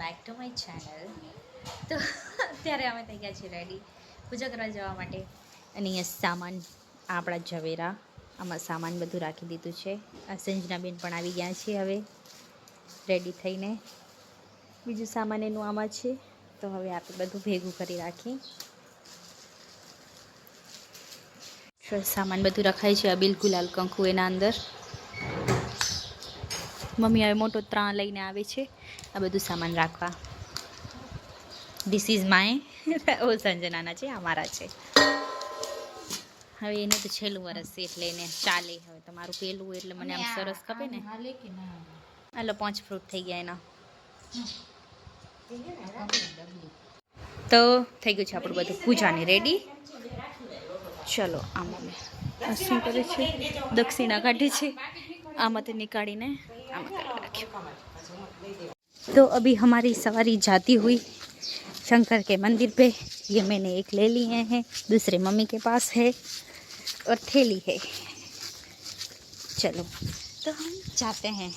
Back to my channel. તો અત્યારે અમે થઈ ગયા છીએ રેડી પૂજા કરવા જવા માટે. અને અહીંયા સામાન આપણા ઝવેરા આમાં સામાન બધું રાખી દીધું છે. આ સંજનાબેન પણ આવી ગયા છે હવે રેડી થઈને. બીજું સામાન એનું આમાં છે. તો હવે આપણે બધું ભેગું કરી રાખીએ. સામાન બધું રખાય છે. આ બિલકુલ લાલ કંકુ એના અંદર. મમ્મી હવે મોટો ત્રણ લઈને આવે છે આ બધું સામાન રાખવા. ધીસ ઇઝ માય ઓ સંજનાના છે, અમારા છે. હવે એને તો છેલ્લું વરસ છે એટલે એને ચાલે. હવે તમારું પહેલું એટલે મને આમ સરસ ખપે ને. હાલો 5 ફ્રૂટ થઈ ગયા એના. તો થઈ ગયું છે આપણું બધું પૂજાની રેડી. ચલો આમાં શું કરે છે, દક્ષિણા કાઢે છે. आमते निकाली ने तो अभी हमारी सवारी जाती हुई शंकर के मंदिर पे. ये मैंने एक ले लिए हैं, दूसरे मम्मी के पास है और थैली है. चलो तो हम जाते हैं.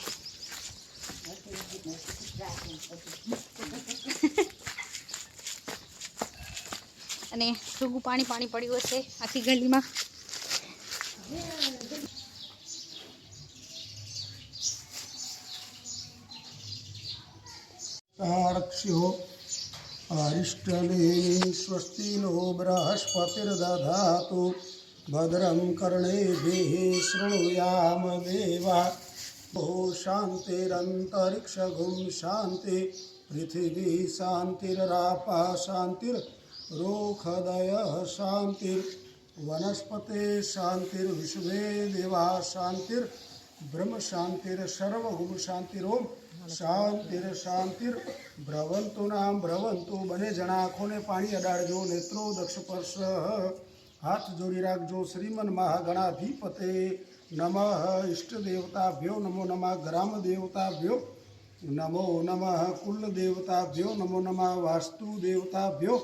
અને થોડું પાણી પાણી પડ્યું હશે આખી ગલીમાં. आरक्ष्यो अरिष्टनेमि स्वस्ति नो बृहस्पतिर्दधातु भद्रं कर्णेभिः शृणुयाम देवा. ओ शान्तिरन्तरिक्षगुं शान्ति पृथिवी शान्तिरापः शान्तिर्रोखदयः शान्तिर्वनस्पते शान्तिर्विश्वे देवा शान्तिर्ब्रह्म शान्तिर्सर्वगुण शान्तिरोम शांतिर शांतिर भ्रवंतु नाम भ्रवंतु. बने जना आँखों ने पानी अडाड़जो, नेत्रो दक्ष पर्श हाथ जोड़ी राखजो. श्रीमन महागणाधिपते नमः. इष्ट देवताभ्यो नमो नमः. ग्राम देवताभ्यो नमो नमः. कुल देवताभ्यो नमो नमः. वास्तु देवताभ्यो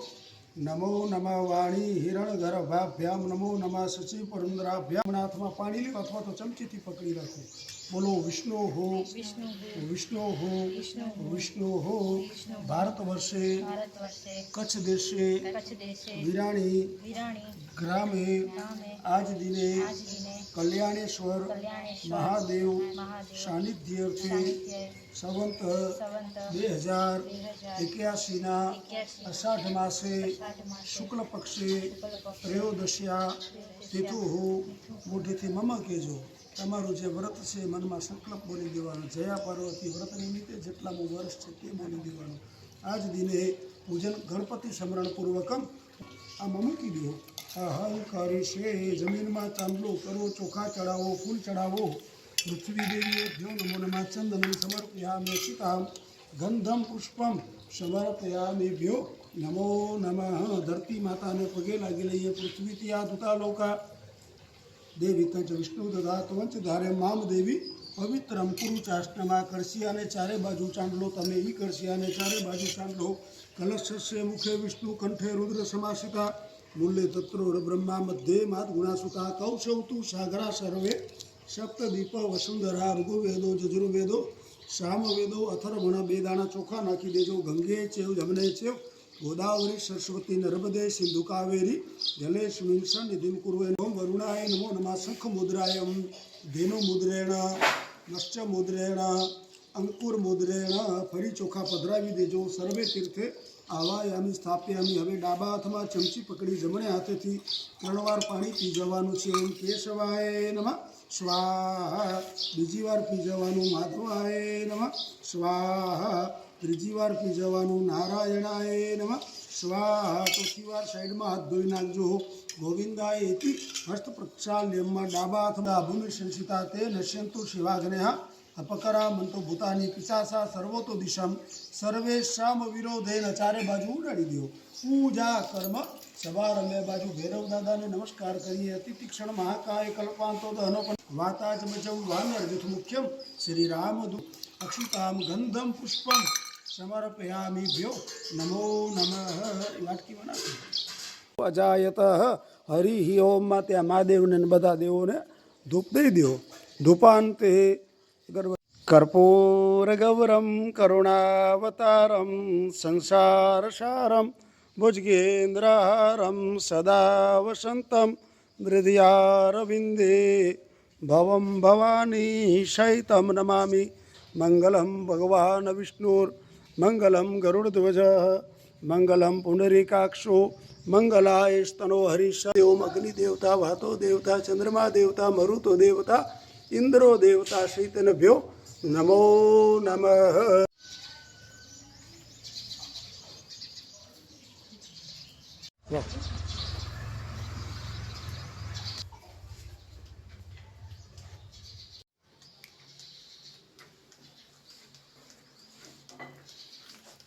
नमो नमः. वाणी हिरण गर्भाभ्याम नमो नमः. सचिव पुरंदराभ्याम. हाथ में पानी लो अथवा तो चमची थी पकड़ी रखो. बोलो विष्णु हो विष्णु हो विष्णु हो. भारतवर्षे कच्छ देशे वीराणी ग्रामे आज दिने कल्याणेश्वर महादेव सानिध्यर्थे संवत 2081 अषाढ़ मासे शुक्ल पक्षे त्रयोदश्या तिथु हो. मोटेथी मम कहेजो. તમારું જે વ્રત છે મનમાં સંકલ્પ બોલી દેવાનો. જયા પાર્વતી વ્રત નિમિત્તે જેટલામું વર્ષ છે તે બોલી દેવાનું. આજ દિને પૂજન ગણપતિ સ્મરણ પૂર્વકમ આમાં મૂકી દો. અહં કરીશે જમીનમાં ચાંદલો કરો, ચોખા ચડાવો, ફૂલ ચડાવો. પૃથ્વી દેવીઓ નમો નમઃ. ચંદનમ સમર્પયામિ સીતામ ગંધમ પુષ્પમ સમર્પયામિભ્યો નમો નમઃ. ધરતી માતાને પગે લાગી લઈએ. પૃથ્વી ત્યાં દુતા લોકા देवी तंच विष्णु ददात वंच धारे माम देवी पवित्रम कुरु चाष्टमा. करसिया ने चारे बाजू चांदलो तमे ई करसिया ने चारे बाजू चांदलो. कलश से मुखे विष्णु कंठे रुद्र समासिता. मूल्य तत्रो ब्रह्मा मध्ये मात गुणासुता. कौशवतु सागरा सर्वे सप्तदीप वसुंधरा. ऋग्वेदो यजुर्वेदो सामवेदो अथर्वण. बेदाणा चोखा नाखी देजो. गंगे चेव जमने चेव गोदावरी सरस्वती नर्मदे सिंधु कावेरी जलेस्मिन् सन्निधिं कुर्वे. ओम वरुणाय नमो नमः. शंख मुद्राय धेनु मुद्रेण मत्स्य मुद्रेण अंकुर मुद्रेण. फरी चोखा पधरावी देजो. सर्वे तीर्थे आवायामी स्थाप्यामी. हवे डाबा हाथमां चमची पकड़ी जमणे हाथेथी 3 વાર पाणी पी जवानुं छे. ओम केशवाय नमः स्वाहा. बीजी वार पी जवानुं. माधवाय नमः स्वाहा. ત્રીજી વાર પી જવાનું. નારાયણાય નમઃ સ્વાહા. ચોથી વાર સાઈડમાં હાથ ધોઈ નાખજો. ગોવિંદાય ઇતિ હસ્ત પ્રક્ષાલ્યમાં. ડાબા હાથમાં ભૂમિ સંસિતા તે નશ્યંતુ શિવાગ્નેહ અપકરા મંતો ભૂતાની પિશાસા સર્વતો દિશમ સર્વેશામ વિરોધેન. ચારે બાજુ ઉડાડી દો. પૂજા કર્મ સવારમે બાજુ ભૈરવ દાદાને નમસ્કાર કરીએ. અતિ તીક્ષ્ણ મહાકાય કલ્પાંતો દહનો વાતાજ મજમ વાનર જુથ મુખ્યમ શ્રી રામ અક્ષિતામ ગંધમ પુષ્પમ समर्पयामिभ्यो नमो नमः. वाटकी बना अजायत हरि ओम में महादेव ने बधा देवों ने धूप दई दो. धूपांते कर्पूरगौरं करुणावतारं संसारसारं भुजगेन्द्रहारं सदा वसन्तं हृदयारविन्दे भवं भवानी सहितं नमामि। मङ्गलं भगवान् विष्णुर्मङ्गलं गरुडध्वजः मंगलम पुंडरीकाक्षो मंगलाय स्तनो हरीश ओम अग्निदेवता वातो देवता चंद्रमा देवता मरुतो देवता इंद्रो देवता शैतनभ्यो नमो नमः।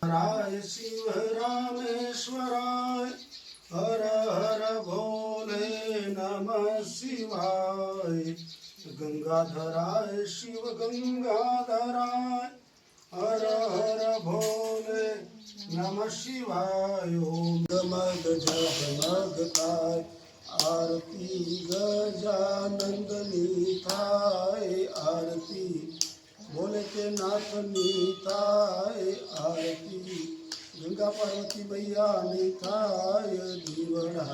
राय शिव रामेश्वराय हर हर भोले नमः शिवाय। गंगाधराय शिव गंगाधराय हर हर भोले नमः शिवाय। ओम गमग जगमग थाय आरती गजानंदनी थाय आरती बोले के नाथ थाय आरती गंगा पार्वती मैया थाय दीवड़ा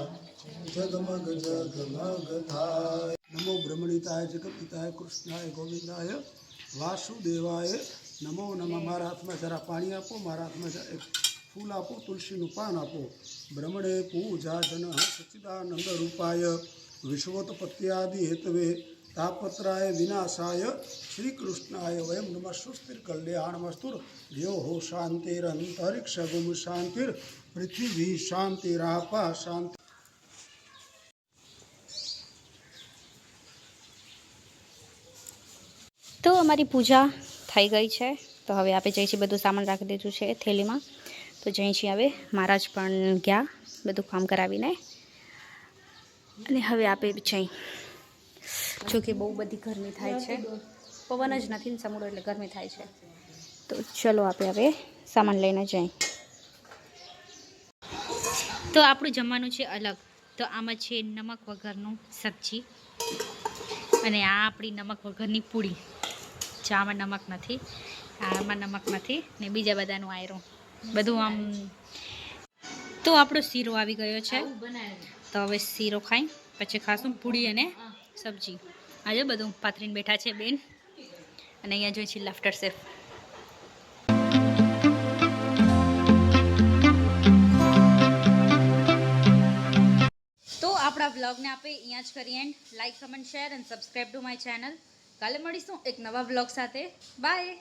जगमग जगमग थाय। नमो ब्रह्मणिताय जगपिताय कृष्णाय गोविंदाय वासुदेवाय नमो नमः। मारा हाथ में जरा पानी आपो, मारा हाथ में एक फूल आपो, तुलसीનું પાન આપો। બ્રહ્મણે પૂજા જન સચ્ચિદાનંદ રૂપાય વિશ્વોત્પત્યાદિ હેતવે तापत्राय विनाशाय श्री कृष्णाय वयम नमः। स्वस्तिर कल्याणमस्तुर यो हो शांतिरंतरिक्ष गुम शांतिर पृथ्वी शांतिरापा शांति। તો અમારી પૂજા થઈ ગઈ છે, તો હવે આપણે જઈ છીએ બધું સામાન રાખી દીધું છે થેલીમાં, તો જઈ છીએ હવે મહારાજ પણ ગયા બધું કામ કરાવીને, અને હવે આપણે જઈ જોકે બહુ બધી ગરમી થાય છે, પવન જ નથી ને સમુદ્ર એટલે ગરમી થાય છે, તો ચલો આપણે હવે સામાન લઈને જઈ। તો આપણું જમવાનું છે અલગ, તો આમાં છે નમક વગરનું સબ્જી અને આ આપણી નમક વગરની પૂરી, ચામાં નમક નથી, આમાં નમક નથી ને બીજા બધાનું આયરો બધું આમ। તો આપણો શીરો આવી ગયો છે, તો હવે શીરો ખાઈ પછી ખાશું પૂરી અને સબ્જી। આજે બધું પાથરીને બેઠા છે બેન, અને અહીંયા જોઈ છે લાફ્ટર શેફ। તો આપણા વ્લોગને આપણે અહીંયા જ કરીએ and. Like comment share and subscribe to my channel. કાલે મળીશું એક નવા વ્લોગ સાથે, બાય।